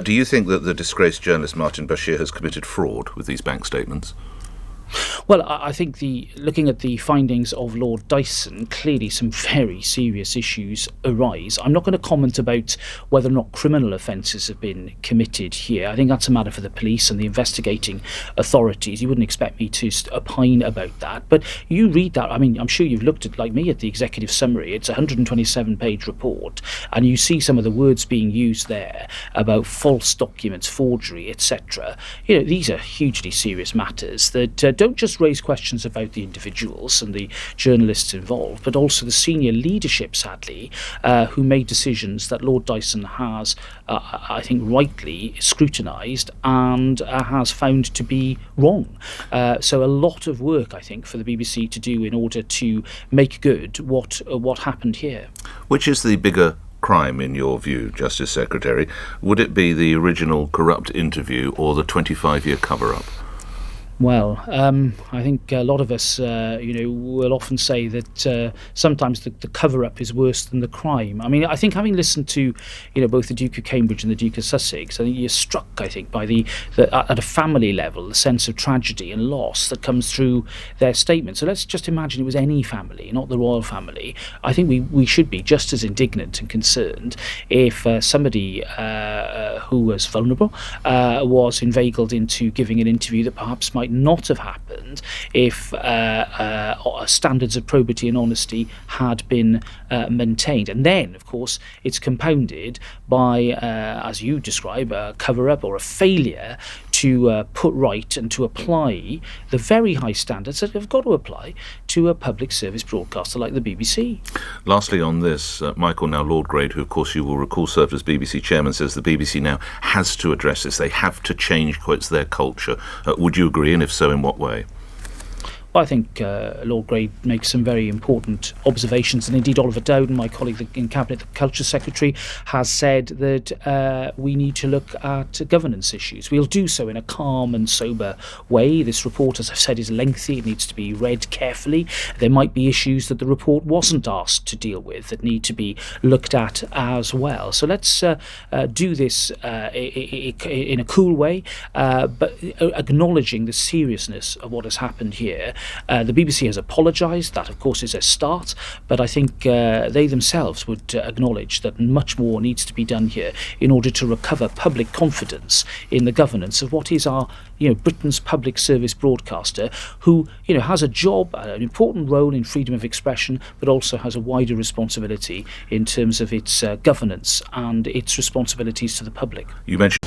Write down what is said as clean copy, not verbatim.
Do you think that the disgraced journalist Martin Bashir has committed fraud with these bank statements? Well, I think looking at the findings of Lord Dyson, clearly some very serious issues arise. I'm not going to comment about whether or not criminal offences have been committed here. I think that's a matter for the police and the investigating authorities. You wouldn't expect me to opine about that. But you read that, I mean, I'm sure you've looked at, like me, at the executive summary. It's a 127-page report, and you see some of the words being used there about false documents, forgery, etc. You know, these are hugely serious matters that don't just raise questions about the individuals and the journalists involved, but also the senior leadership, sadly, who made decisions that Lord Dyson has, I think, rightly scrutinised and has found to be wrong. So a lot of work, I think, for the BBC to do in order to make good what happened here. Which is the bigger crime, in your view, Justice Secretary? Would it be the original corrupt interview or the 25-year cover-up? Well, I think a lot of us, will often say that sometimes the cover-up is worse than the crime. I mean, I think having listened to, both the Duke of Cambridge and the Duke of Sussex, I think you're struck, I think, by the at a family level, the sense of tragedy and loss that comes through their statement. So let's just imagine it was any family, not the royal family. I think we should be just as indignant and concerned if somebody who was vulnerable was inveigled into giving an interview that perhaps might not have happened if standards of probity and honesty had been maintained. And then, of course, it's compounded by, as you describe, a cover-up or a failure to put right and to apply the very high standards that have got to apply to a public service broadcaster like the BBC. Lastly on this, Michael, now Lord Grade, who of course you will recall served as BBC chairman, says the BBC now has to address this. They have to change, quotes, their culture. Would you agree, and if so, in what way? I think Lord Grade makes some very important observations, and indeed Oliver Dowden, my colleague in Cabinet, the Culture Secretary, has said that we need to look at governance issues. We'll do so in a calm and sober way. This report, as I've said, is lengthy. It needs to be read carefully. There might be issues that the report wasn't asked to deal with that need to be looked at as well. So let's do this in a cool way, but acknowledging the seriousness of what has happened here. The BBC has apologised. That, of course, is a start. But I think they themselves would acknowledge that much more needs to be done here in order to recover public confidence in the governance of what is our, Britain's public service broadcaster, who, has a job, an important role in freedom of expression, but also has a wider responsibility in terms of its governance and its responsibilities to the public. You mentioned